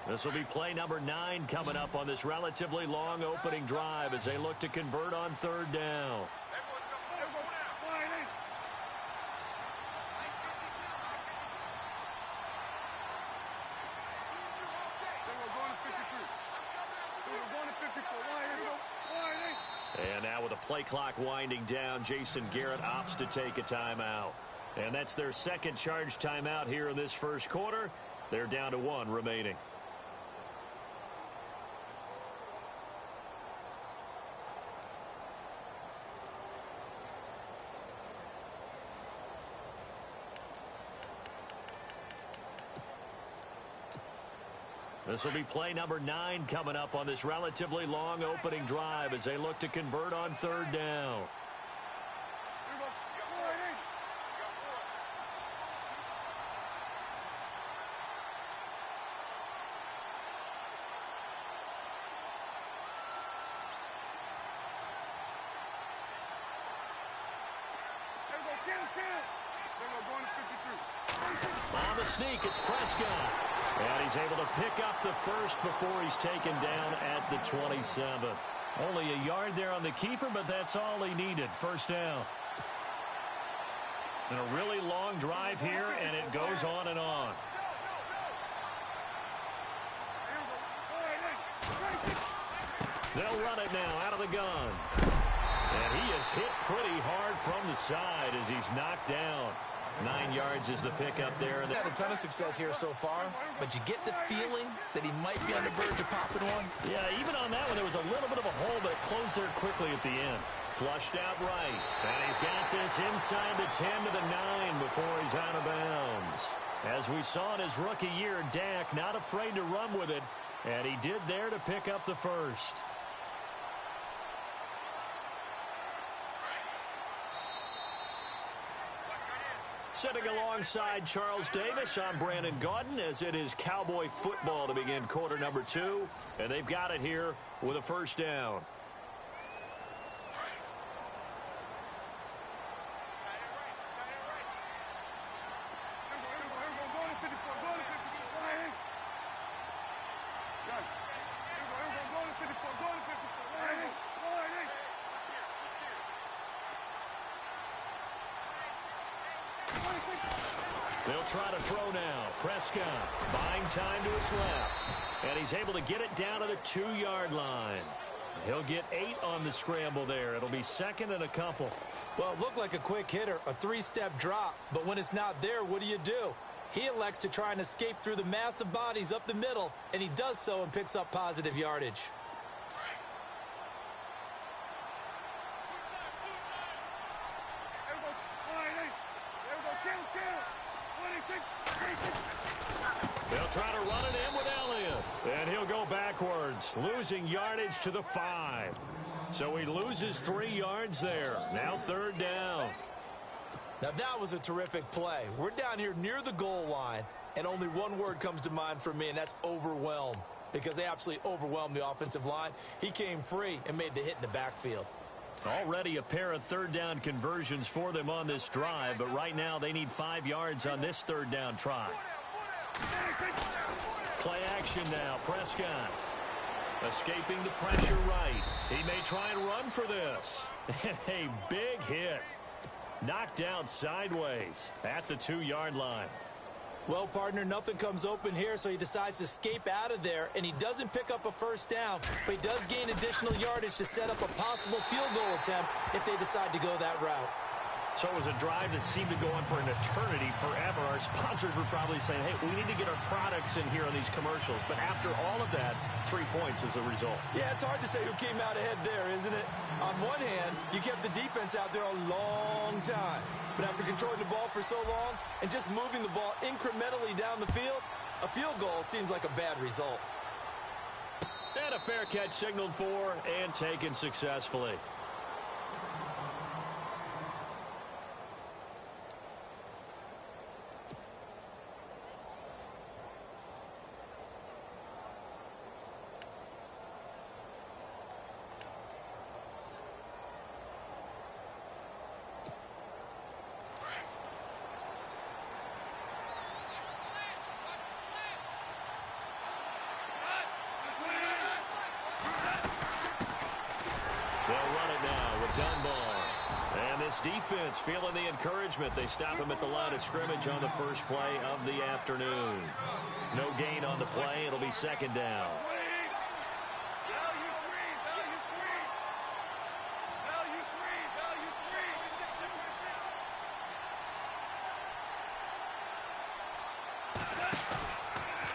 This will be play number 9 coming up on this relatively long opening drive as they look to convert on third down. And now with the play clock winding down, Jason Garrett opts to take a timeout. And that's their second charge timeout here in this first quarter. They're down to 1 remaining. This will be play number 9 coming up on this relatively long opening drive as they look to convert on third down. On the sneak, it's Prescott. And he's able to pick up the first before he's taken down at the 27. Only a yard there on the keeper, but that's all he needed. First down. And a really long drive here, and it goes on and on. They'll run it now out of the gun. And he is hit pretty hard from the side as he's knocked down. 9 yards is the pickup there. Had a ton of success here so far, but you get the feeling that he might be on the verge of popping one. Yeah, even on that one, there was a little bit of a hole, but it closed there quickly at the end. Flushed out right. And he's got this inside the 10 to the 9 before he's out of bounds. As we saw in his rookie year, Dak not afraid to run with it, and he did there to pick up the first. Sitting alongside Charles Davis, I'm Brandon Gaudin, as it is Cowboy football to begin quarter number 2. And they've got it here with a first down. They'll try to throw now. Prescott buying time to his left. And he's able to get it down to the 2-yard line. He'll get 8 on the scramble there. It'll be second and a couple. Well, it looked like a quick hitter, a 3-step drop. But when it's not there, what do? He elects to try and escape through the massive bodies up the middle, and he does so and picks up positive yardage. They'll try to run it in with Elliott. And he'll go backwards, losing yardage to the 5. So he loses 3 yards there. Now third down. Now that was a terrific play. We're down here near the goal line, and only one word comes to mind for me, and that's overwhelmed. Because they absolutely overwhelmed the offensive line. He came free and made the hit in the backfield. Already a pair of third down conversions for them on this drive, but right now they need 5 yards on this third down try. Play action now. Prescott escaping the pressure right. He may try and run for this. A big hit. Knocked out sideways at the 2-yard line. Well, partner, nothing comes open here, so he decides to escape out of there, and he doesn't pick up a first down, but he does gain additional yardage to set up a possible field goal attempt if they decide to go that route. So it was a drive that seemed to go on for an eternity forever. Our sponsors were probably saying, hey, we need to get our products in here on these commercials. But after all of that, 3 points as a result. Yeah, it's hard to say who came out ahead there, isn't it? On one hand, you kept the defense out there a long time. But after controlling the ball for so long and just moving the ball incrementally down the field, a field goal seems like a bad result. And a fair catch signaled for and taken successfully. This defense feeling the encouragement. They stop him at the line of scrimmage on the first play of the afternoon. No gain on the play. It'll be second down.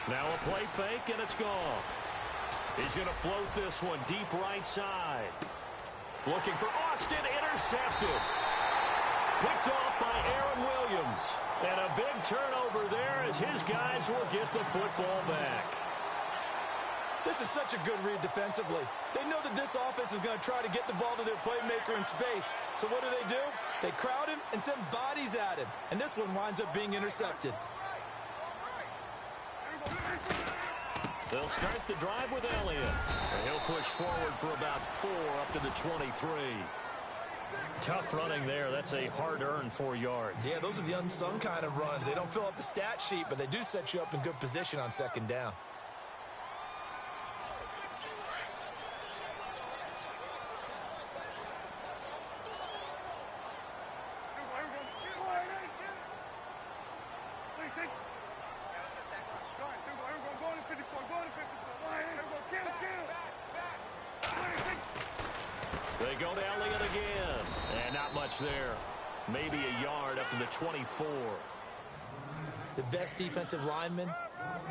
Now a play fake, and it's gone. He's going to float this one deep right side. Looking for Austin, intercepted. Picked off by Aaron Williams. And a big turnover there as his guys will get the football back. This is such a good read defensively. They know that this offense is going to try to get the ball to their playmaker in space. So what do? They crowd him and send bodies at him. And this one winds up being intercepted. They'll start the drive with Elliott. And he'll push forward for about 4 up to the 23. Tough running there. That's a hard-earned 4 yards. Yeah, those are the unsung kind of runs. They don't fill up the stat sheet, but they do set you up in good position on second down. They go to Elliott again. And not much there. Maybe a yard up to the 24. The best defensive linemen,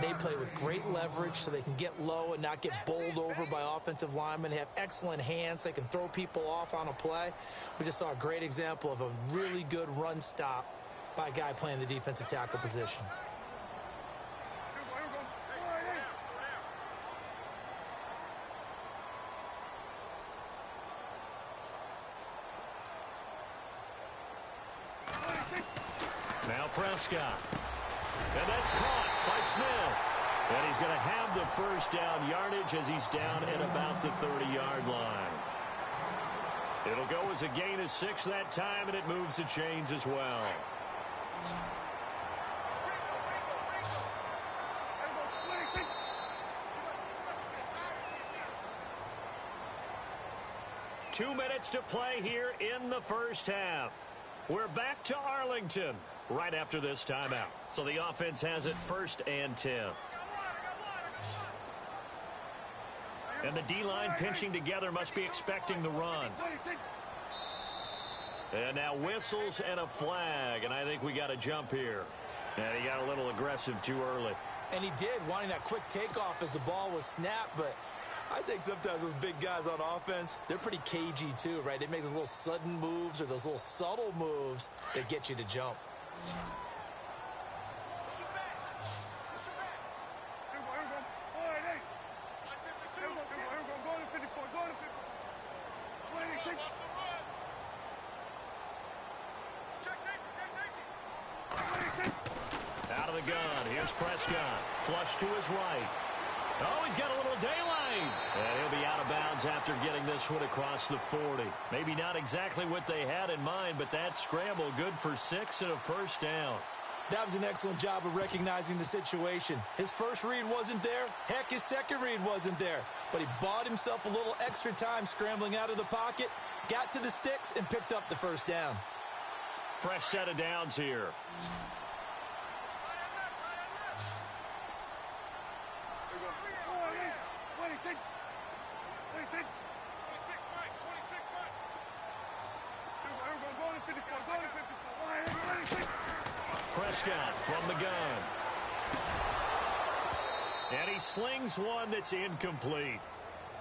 they play with great leverage so they can get low and not get bowled over by offensive linemen. They have excellent hands. They can throw people off on a play. We just saw a great example of a really good run stop by a guy playing the defensive tackle position. Now Prescott. And that's caught by Smith. And he's going to have the first down yardage as he's down at about the 30-yard line. It'll go as a gain of 6 that time, and it moves the chains as well. Two minutes to play here in the first half. We're back to Arlington right after this timeout. So the offense has it 1st and 10. And the D-line pinching together must be expecting the run. And now whistles and a flag, and I think we got a jump here. And he got a little aggressive too early. And he did, wanting that quick takeoff as the ball was snapped, but I think sometimes those big guys on offense, they're pretty cagey too, right? They make those little sudden moves or those little subtle moves that get you to jump. Out of the gun, here's Prescott. Flush to his right. Oh, he's got a little daylight. And he'll be out of bounds after getting this one across the 40. Maybe not exactly what they had in mind, but that scramble good for 6 and a first down. That was an excellent job of recognizing the situation. His first read wasn't there. Heck, his second read wasn't there. But he bought himself a little extra time scrambling out of the pocket, got to the sticks, and picked up the first down. Fresh set of downs here. Prescott from the gun. And he slings one that's incomplete.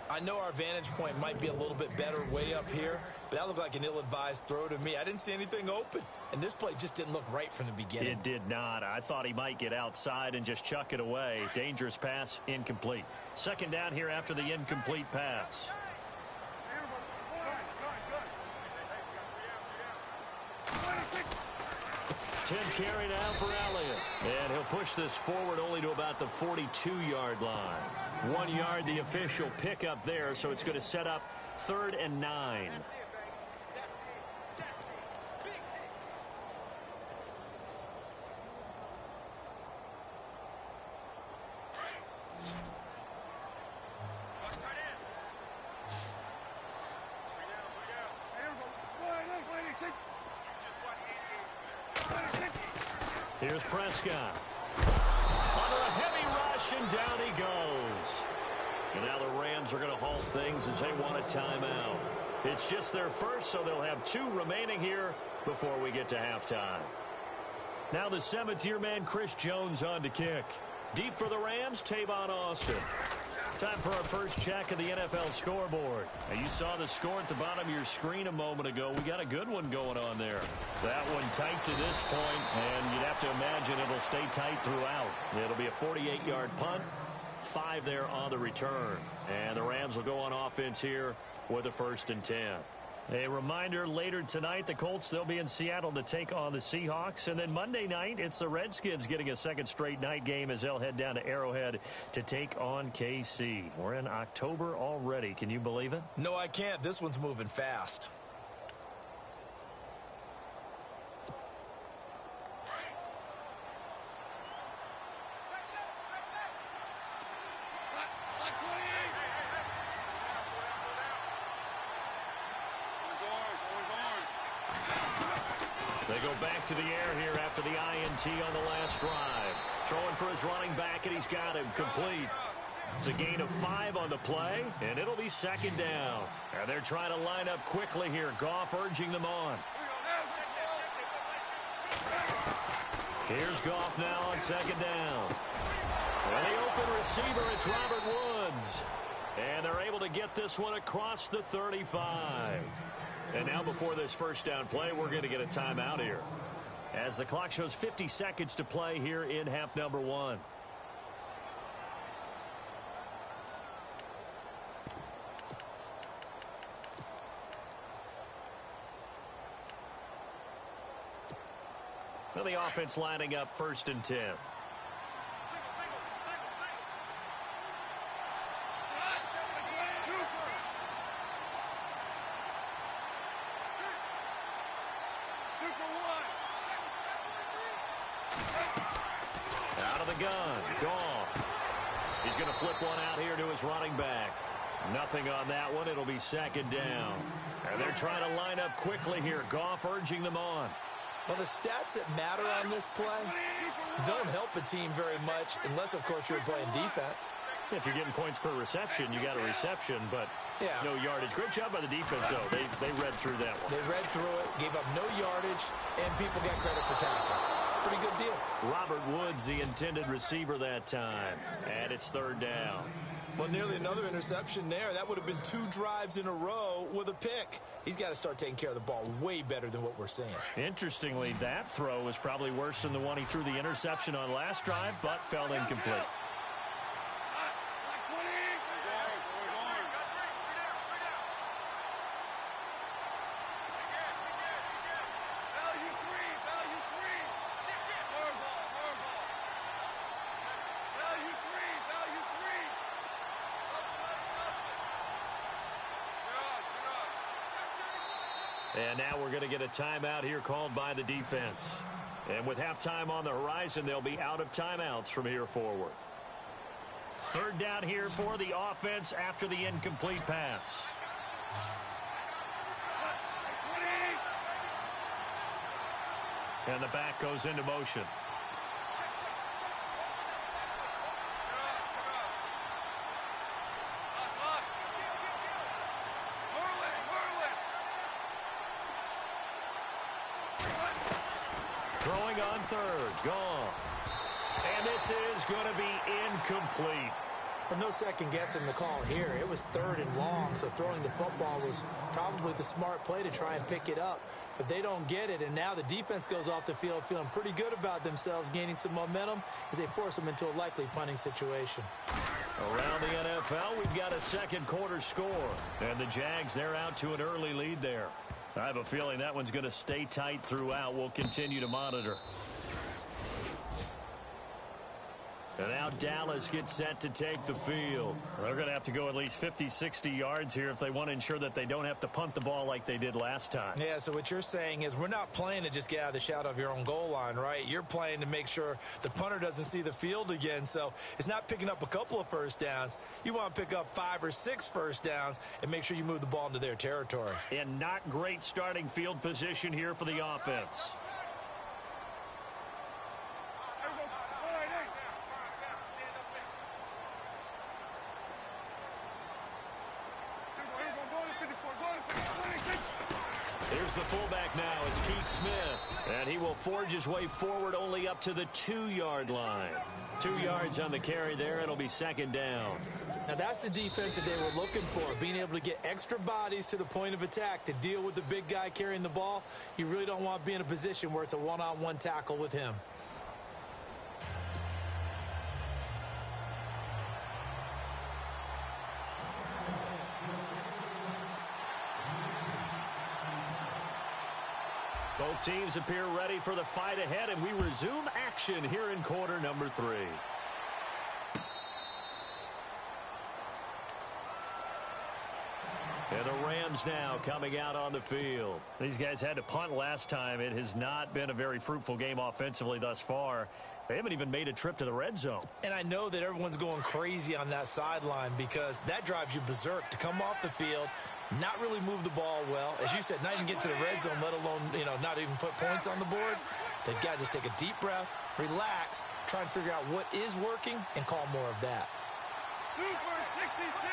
I know our vantage point might be a little bit better way up here, but that looked like an ill-advised throw to me. I didn't see anything open, and this play just didn't look right from the beginning. It did not. I thought he might get outside and just chuck it away. Dangerous pass, incomplete. Second down here after the incomplete pass. Carry now for Elliott. And he'll push this forward only to about the 42-yard line. 1 yard, the official pickup there, so it's going to set up 3rd and 9. Here's Prescott. Under a heavy rush, and down he goes. And now the Rams are going to halt things as they want a timeout. It's just their first, so they'll have 2 remaining here before we get to halftime. Now the 7th-year man, Chris Jones, on to kick. Deep for the Rams, Tavon Austin. Time for our first check of the NFL scoreboard. Now, you saw the score at the bottom of your screen a moment ago. We got a good one going on there. That one tight to this point, and you'd have to imagine it'll stay tight throughout. It'll be a 48-yard punt, 5 there on the return. And the Rams will go on offense here with a 1st and 10. A reminder, later tonight, the Colts, they'll be in Seattle to take on the Seahawks. And then Monday night, it's the Redskins getting a 2nd straight night game as they'll head down to Arrowhead to take on KC. We're in October already. Can you believe it? No, I can't. This one's moving fast. They go back to the air here after the INT on the last drive. Throwing for his running back, and he's got him complete. It's a gain of 5 on the play, and it'll be 2nd down. And they're trying to line up quickly here. Goff urging them on. Here's Goff now on 2nd down. And the open receiver, it's Robert Woods. And they're able to get this one across the 35. And now before this 1st down play, we're going to get a timeout here, as the clock shows 50 seconds to play here in half number 1. Well, the offense lining up 1st and 10. Out of the gun, Goff. He's going to flip one out here to his running back. Nothing on that one. It'll be 2nd down. And they're trying to line up quickly here. Goff urging them on. Well, the stats that matter on this play don't help a team very much unless, of course, you're playing defense. If you're getting points per reception, you got a reception, but no yardage. Great job by the defense, though. They read through that one. They read through it, gave up no yardage, and people got credit for tackles. Pretty good deal. Robert Woods, the intended receiver that time. And it's 3rd down. Well, nearly another interception there. That would have been 2 drives in a row with a pick. He's got to start taking care of the ball way better than what we're seeing. Interestingly, that throw was probably worse than the one he threw the interception on last drive, but fell incomplete. And now we're going to get a timeout here called by the defense. And with halftime on the horizon, they'll be out of timeouts from here forward. 3rd down here for the offense after the incomplete pass. And the back goes into motion. Throwing on 3rd, Goff. And this is going to be incomplete. Well, no second guessing the call here. It was 3rd and long, so throwing the football was probably the smart play to try and pick it up. But they don't get it, and now the defense goes off the field feeling pretty good about themselves, gaining some momentum as they force them into a likely punting situation. Around the NFL, we've got a 2nd quarter score. And the Jags, they're out to an early lead there. I have a feeling that one's going to stay tight throughout. We'll continue to monitor. And now Dallas gets set to take the field. They're going to have to go at least 50, 60 yards here if they want to ensure that they don't have to punt the ball like they did last time. Yeah, so what you're saying is we're not playing to just get out of the shadow of your own goal line, right? You're playing to make sure the punter doesn't see the field again. So it's not picking up a couple of first downs. You want to pick up 5 or 6 first downs and make sure you move the ball into their territory. And not great starting field position here for the offense. is the fullback now. It's Keith Smith. And he will forge his way forward only up to the 2-yard line. 2 yards on the carry there. It'll be second down. Now, that's the defense that they were looking for, being able to get extra bodies to the point of attack to deal with the big guy carrying the ball. You really don't want to be in a position where it's a one-on-one tackle with him. Both teams appear ready for the fight ahead, and we resume action here in quarter number 3. And the Rams now coming out on the field. These guys had to punt last time. It has not been a very fruitful game offensively thus far. They haven't even made a trip to the red zone. And I know that everyone's going crazy on that sideline because that drives you berserk to come off the field, not really move the ball well. As you said, not even get to the red zone, let alone, not even put points on the board. They've got to just take a deep breath, relax, try and figure out what is working, and call more of that. Super 66.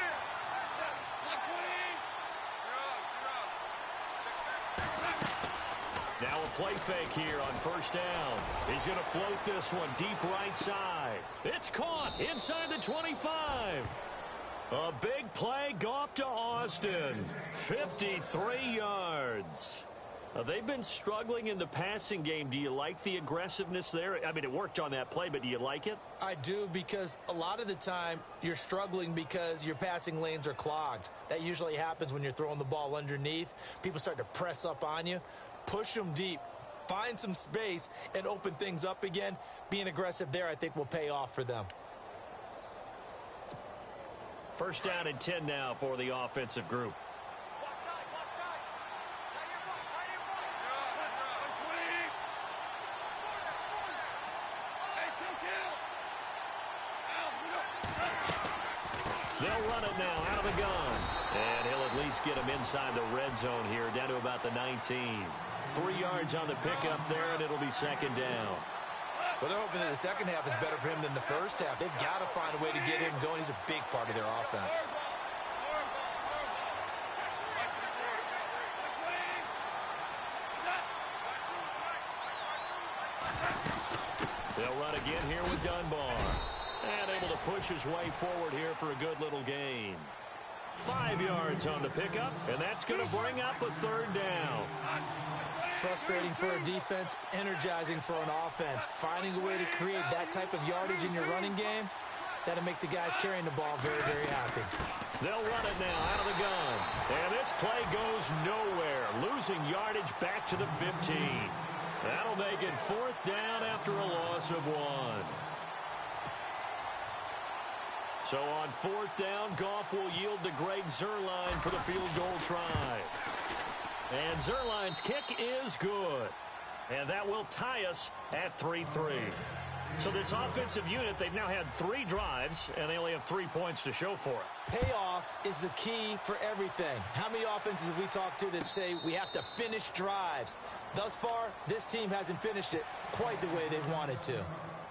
Now a play fake here on first down. He's going to float this one deep right side. It's caught inside the 25. A big play, Goff to Austin. 53 yards. They've been struggling in the passing game. Do you like the aggressiveness there? I mean, it worked on that play, but do you like it? I do, because a lot of the time you're struggling because your passing lanes are clogged. That usually happens when you're throwing the ball underneath. People start to press up on you. Push them deep. Find some space and open things up again. Being aggressive there, I think, will pay off for them. First down and 10 now for the offensive group. They'll run it now out of the gun. And he'll at least get him inside the red zone here, down to about the 19. 3 yards on the pickup there, and it'll be second down. Well, they're hoping that the second half is better for him than the first half. They've got to find a way to get him going. He's a big part of their offense. They'll run again here with Dunbar. And able to push his way forward here for a good little gain. 5 yards on the pickup, and that's going to bring up a third down. Frustrating for a defense, energizing for an offense. Finding a way to create that type of yardage in your running game, that'll make the guys carrying the ball very, very happy. They'll run it now out of the gun. And this play goes nowhere. Losing yardage back to the 15. That'll make it fourth down after a loss of 1. So on fourth down, Goff will yield to Greg Zuerlein for the field goal try. And Zuerlein's kick is good. And that will tie us at 3-3. So this offensive unit, they've now had 3 drives, and they only have 3 points to show for it. Payoff is the key for everything. How many offenses have we talked to that say we have to finish drives? Thus far, this team hasn't finished it quite the way they wanted to.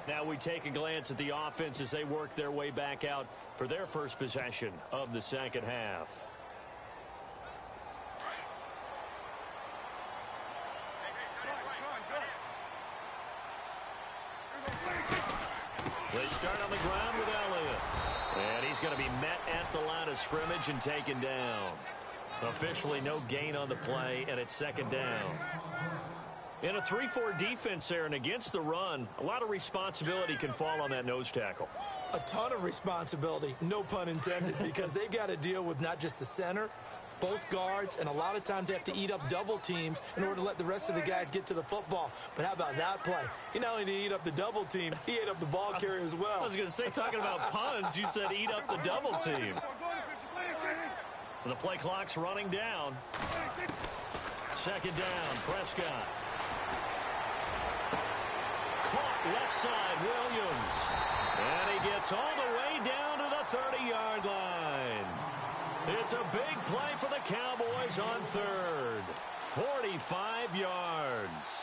Now we take a glance at the offense as they work their way back out for their first possession of the second half. They start on the ground with Elliott. And he's going to be met at the line of scrimmage and taken down. Officially no gain on the play, and it's second down. In a 3-4 defense there and against the run, a lot of responsibility can fall on that nose tackle. A ton of responsibility, no pun intended, because they've got to deal with not just the center, both guards, and a lot of times they have to eat up double teams in order to let the rest of the guys get to the football. But how about that play? He not only did he eat up the double team, he ate up the ball carrier as well. I was going to say, talking about puns, you said eat up the double team. The play clock's running down. Second down, Prescott. Caught left side, Williams. And he gets all the way down to the 30-yard line. It's a big play for the Cowboys on third. 45 yards.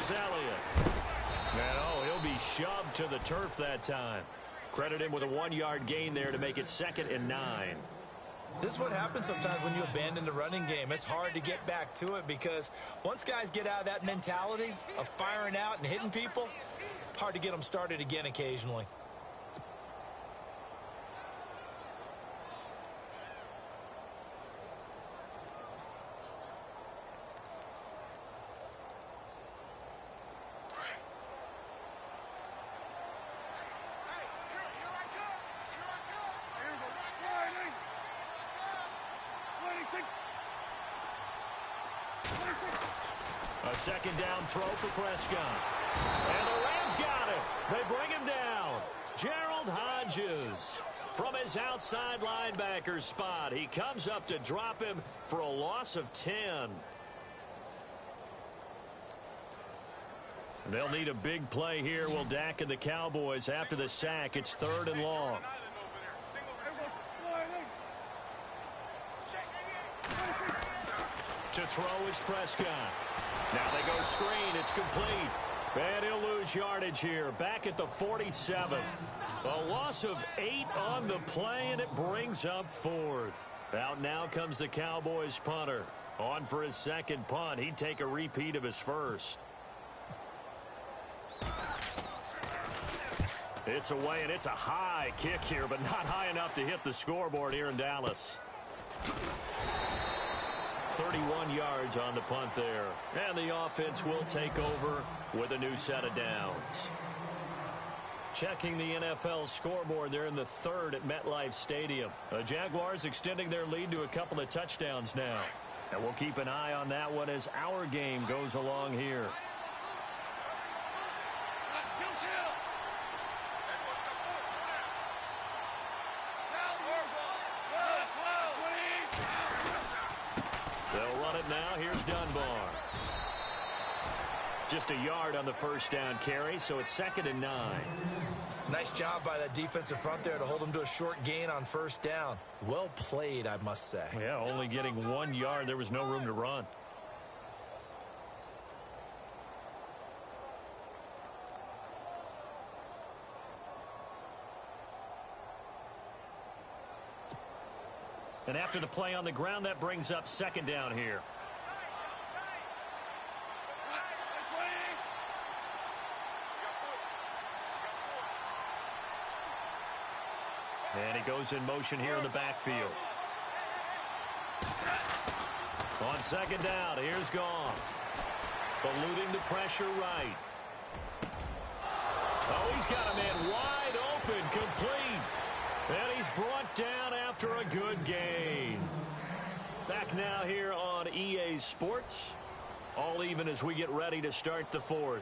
Here's Elliott. And, oh, he'll be shoved to the turf that time. Credit him with a 1-yard gain there to make it 2nd and 9. This is what happens sometimes when you abandon the running game. It's hard to get back to it because once guys get out of that mentality of firing out and hitting people, hard to get them started again occasionally. A 2nd down throw for Prescott. And the Rams got it. They bring him down. Gerald Hodges from his outside linebacker spot. He comes up to drop him for a loss of 10. They'll need a big play here, will Dak and the Cowboys. After the sack, it's 3rd and long. To throw is Prescott. Now they go screen. It's complete. And he'll lose yardage here. Back at the 47. A loss of 8 on the play, and it brings up 4th. Out now comes the Cowboys punter. On for his 2nd punt. He'd take a repeat of his first. It's away, and it's a high kick here, but not high enough to hit the scoreboard here in Dallas. 31 yards on the punt there. And the offense will take over with a new set of downs. Checking the NFL scoreboard, they're in the 3rd at MetLife Stadium. The Jaguars extending their lead to a couple of touchdowns now. And we'll keep an eye on that one as our game goes along here. They'll run it now. Here's Dunbar. Just a yard on the 1st down carry, so it's 2nd and 9. Nice job by that defensive front there to hold them to a short gain on 1st down. Well played, I must say. Yeah, only getting 1 yard. There was no room to run. And after the play on the ground, that brings up 2nd down here. And he goes in motion here in the backfield. On 2nd down, here's Goff. Eluding the pressure right. Oh, he's got a man wide open, complete. And he's brought down after a good gain. Back now here on EA Sports. All even as we get ready to start the 4th.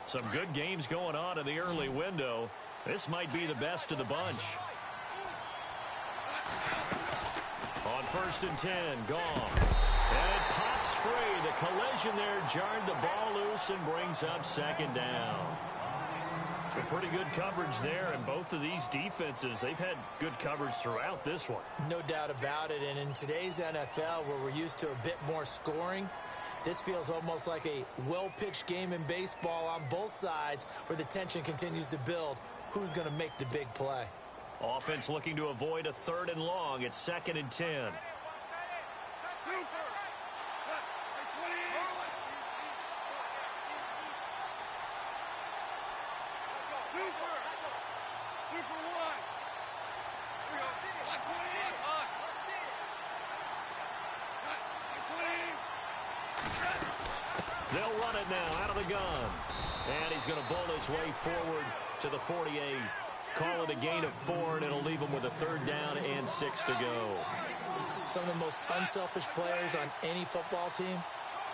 Some good games going on in the early window. This might be the best of the bunch. On 1st and 10, Goff. And it pops free. The collision there jarred the ball loose and brings up 2nd down. But pretty good coverage there, and both of these defenses, they've had good coverage throughout this one. No doubt about it, and in today's NFL, where we're used to a bit more scoring, this feels almost like a well-pitched game in baseball on both sides where the tension continues to build. Who's going to make the big play? Offense looking to avoid a 3rd and long. It's 2nd and 10. They'll run it now out of the gun. And he's going to bowl his way forward to the 48. Call it a gain of 4, and it'll leave him with a 3rd down and 6 to go. Some of the most unselfish players on any football team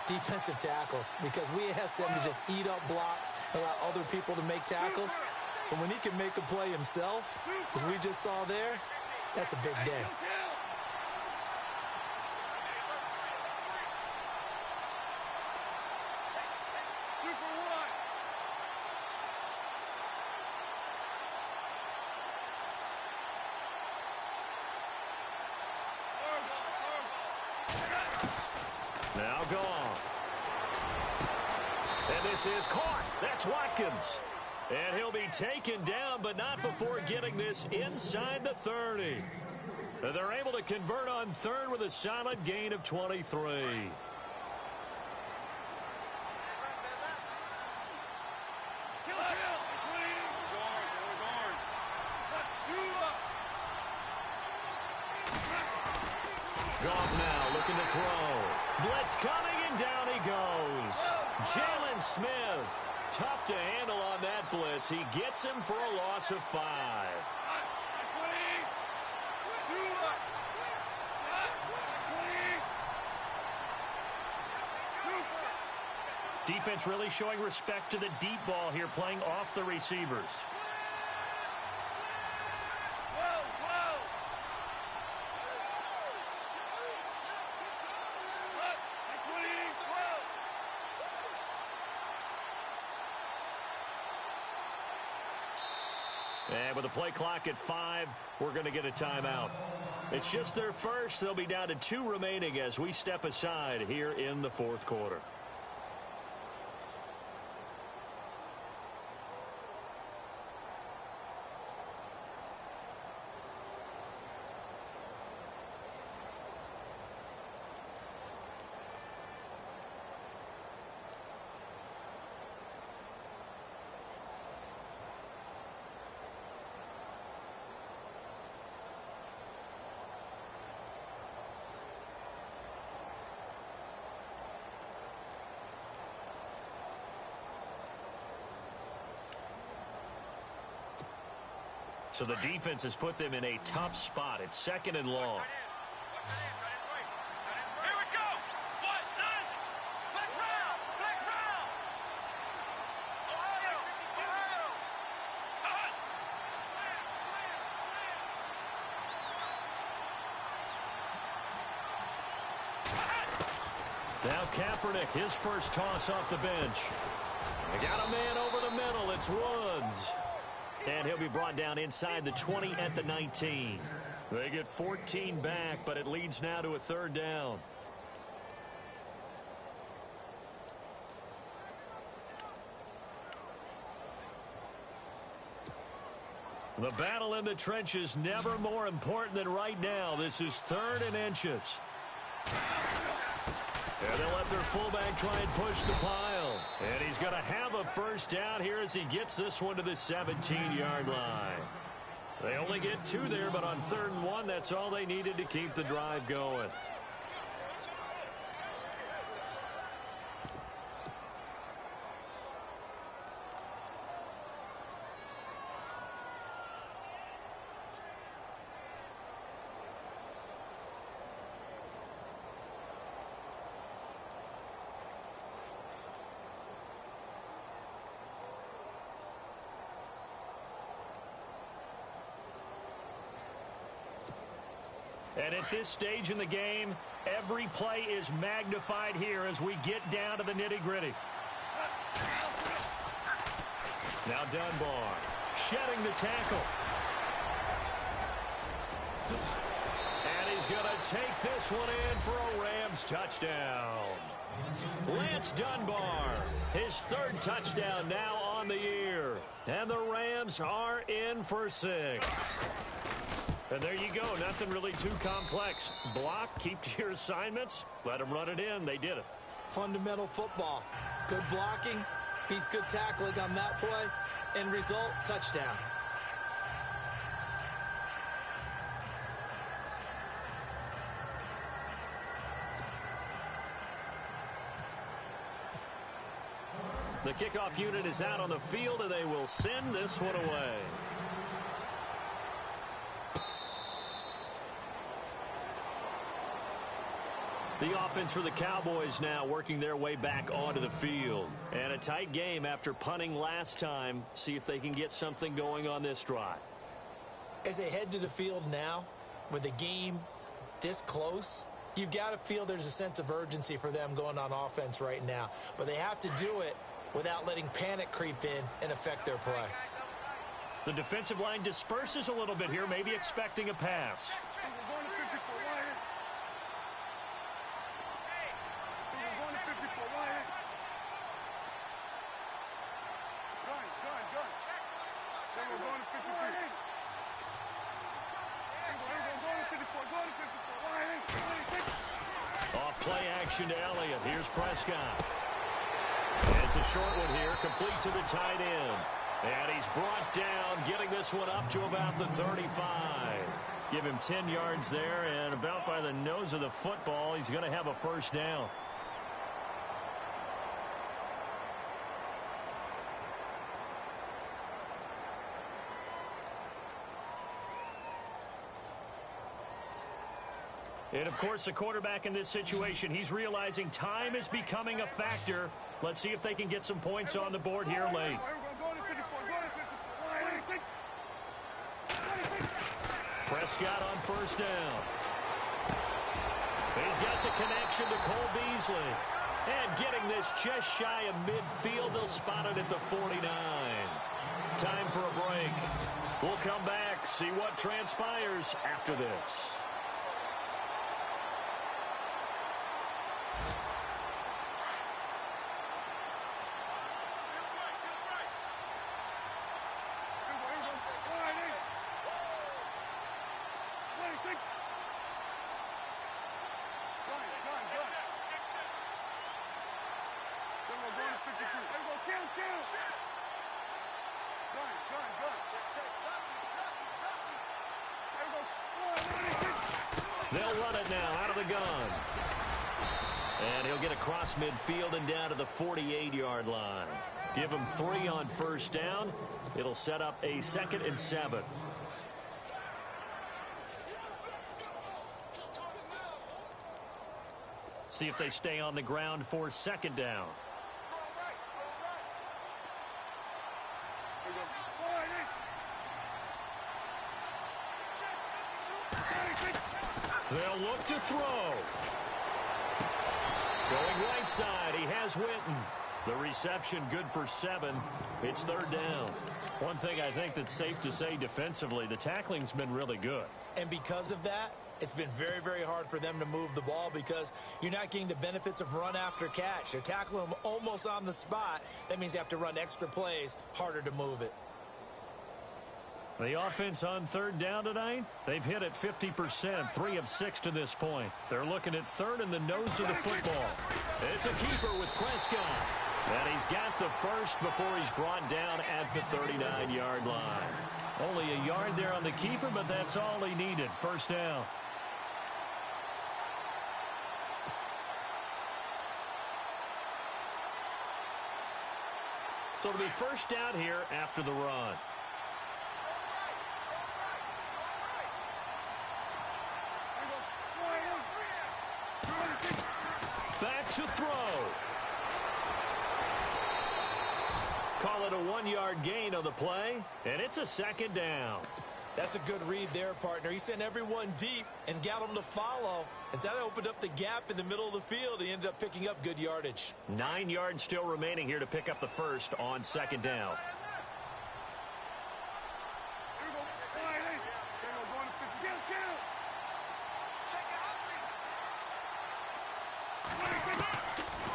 defensive tackles, because we ask them to just eat up blocks, allow other people to make tackles. But when he can make a play himself, as we just saw there, that's a big day. Now gone. And this is caught. That's Watkins. And he'll be taken down, but not before getting this inside the 30. And they're able to convert on third with a solid gain of 23. Goff now looking to throw. Blitz coming, and down he goes. Jalen Smith. Tough to handle on that blitz. He gets him for a loss of 5. Defense really showing respect to the deep ball here, playing off the receivers. And with the play clock at 5, we're going to get a timeout. It's just their first. They'll be down to 2 remaining as we step aside here in the fourth quarter. So the defense has put them in a tough spot. It's 2nd and long. Here we go. Back round. Now Kaepernick, his first toss off the bench. They got a man over the middle. It's Woods. And he'll be brought down inside the 20 at the 19. They get 14 back, but it leads now to a 3rd down. The battle in the trenches never more important than right now. This is 3rd and inches. And they'll let their fullback try and push the pile. And he's going to have a first down here as he gets this one to the 17-yard line. They only get 2 there, but on 3rd and 1, that's all they needed to keep the drive going. And at this stage in the game, every play is magnified here as we get down to the nitty-gritty. Now Dunbar shedding the tackle. And he's going to take this one in for a Rams touchdown. Lance Dunbar, his 3rd touchdown now on the year. And the Rams are in for 6. And there you go. Nothing really too complex. Block, keep to your assignments, let them run it in. They did it. Fundamental football. Good blocking beats good tackling on that play. End result, touchdown. The kickoff unit is out on the field, and they will send this one away. The offense for the Cowboys now working their way back onto the field. And a tight game after punting last time. See if they can get something going on this drive. As they head to the field now, with the game this close, you've got to feel there's a sense of urgency for them going on offense right now. But they have to do it without letting panic creep in and affect their play. The defensive line disperses a little bit here, maybe expecting a pass. Off play action to Elliott. Here's Prescott. And it's a short one here, complete to the tight end. And he's brought down, getting this one up to about the 35. Give him 10 yards there, and about by the nose of the football, he's going to have a first down. And, of course, the quarterback in this situation, he's realizing time is becoming a factor. Let's see if they can get some points on the board here late. Prescott on first down. He's got the connection to Cole Beasley. And getting this just shy of midfield, they'll spot it at the 49. Time for a break. We'll come back, see what transpires after this. They'll run it now out of the gun. And he'll get across midfield and down to the 48-yard line. Give him 3 on first down. It'll set up a 2nd and 7. See if they stay on the ground for 2nd down. They'll look to throw. Going right side, he has Winton. The reception good for 7. It's 3rd down. One thing I think that's safe to say defensively, the tackling's been really good. And because of that, it's been very, very hard for them to move the ball because you're not getting the benefits of run after catch. They're tackling them almost on the spot. That means you have to run extra plays, harder to move it. The offense on 3rd down tonight, they've hit it 50%, 3 of 6 to this point. They're looking at 3rd in the nose of the football. It's a keeper with Prescott. And he's got the first before he's brought down at the 39-yard line. Only a yard there on the keeper, but that's all he needed. First down. So it'll be first down here after the run. Back to throw. Call it a 1-yard gain on the play, and it's a 2nd down. That's a good read there, partner. He sent everyone deep and got them to follow. And that opened up the gap in the middle of the field. He ended up picking up good yardage. 9 yards still remaining here to pick up the first on 2nd down.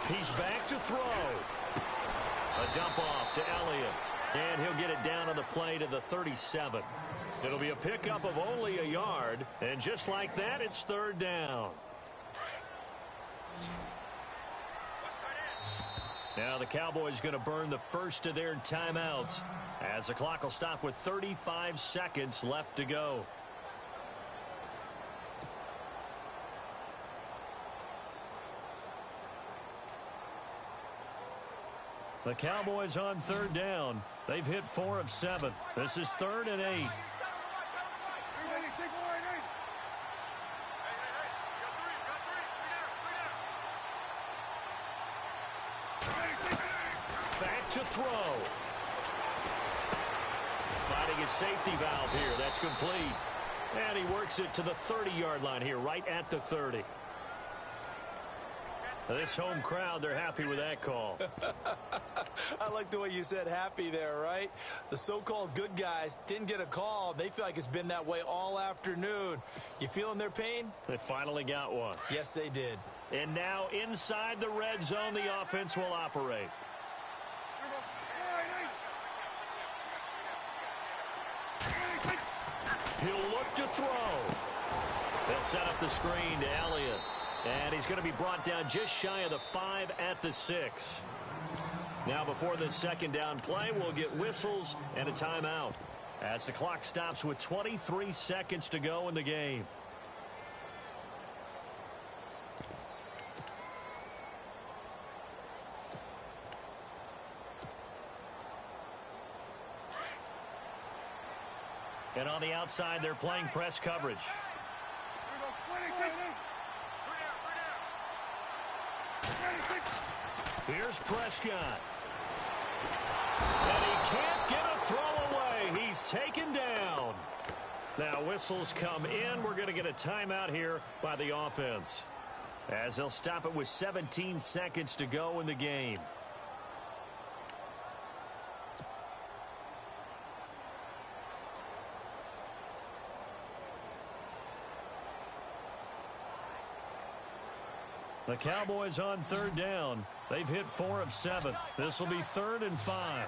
He's back to throw. A dump off to Elliott. And he'll get it down on the play to the 37. It'll be a pickup of only a yard. And just like that, it's 3rd down. Now the Cowboys going to burn the first of their timeouts as the clock will stop with 35 seconds left to go. The Cowboys on 3rd down. They've hit 4 of 7. This is 3rd and 8. to throw. Finding a safety valve here. That's complete. And he works it to the 30-yard line here, right at the 30. This home crowd, they're happy with that call. I like the way you said happy there, right? The so-called good guys didn't get a call. They feel like it's been that way all afternoon. You feeling their pain? They finally got one. Yes, they did. And now inside the red zone, the offense will operate. He'll look to throw. They'll set up the screen to Elliott. And he's going to be brought down just shy of the 5 at the 6. Now before this second down play, we'll get whistles and a timeout as the clock stops with 23 seconds to go in the game. And on the outside, they're playing press coverage. Here's Prescott. And he can't get a throw away. He's taken down. Now whistles come in. We're going to get a timeout here by the offense, as they'll stop it with 17 seconds to go in the game. The Cowboys on third down. They've hit 4 of 7. This will be 3rd and 5.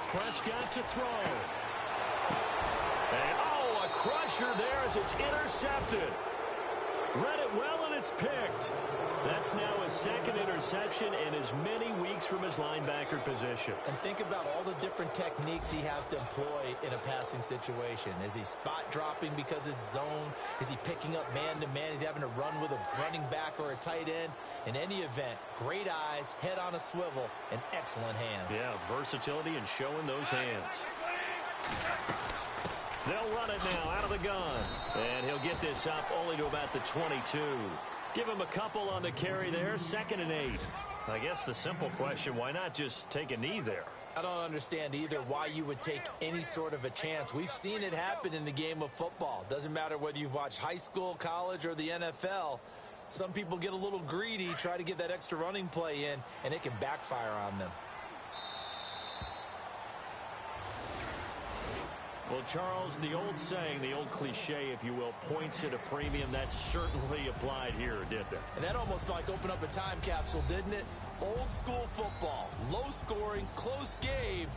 Prescott to throw. And oh, a crusher there as it's intercepted. Read it well, and it's picked. That's now his second interception in as many weeks from his linebacker position. And think about all the different techniques he has to employ in a passing situation. Is he spot dropping because it's zone? Is he picking up man-to-man? Is he having to run with a running back or a tight end? In any event, great eyes, head on a swivel, and excellent hands. Yeah, versatility and showing those hands. They'll run it now out of the gun. And he'll get this up only to about the 22. Give him a couple on the carry there. 2nd and 8. I guess the simple question, why not just take a knee there? I don't understand either why you would take any sort of a chance. We've seen it happen in the game of football. Doesn't matter whether you've watched high school, college, or the NFL. Some people get a little greedy, try to get that extra running play in, and it can backfire on them. Well, Charles, the old saying, the old cliche, if you will, points at a premium, that certainly applied here, didn't it? And that almost felt like open up a time capsule, didn't it? Old school football, low scoring, close game.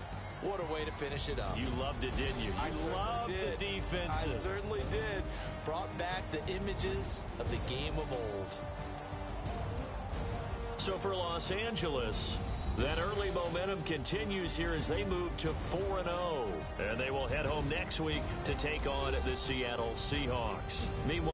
What a way to finish it up. You loved it, didn't you? You loved the defenses. I certainly did. Brought back the images of the game of old. So for Los Angeles, that early momentum continues here as they move to 4-0. And they will head home next week to take on the Seattle Seahawks. Meanwhile,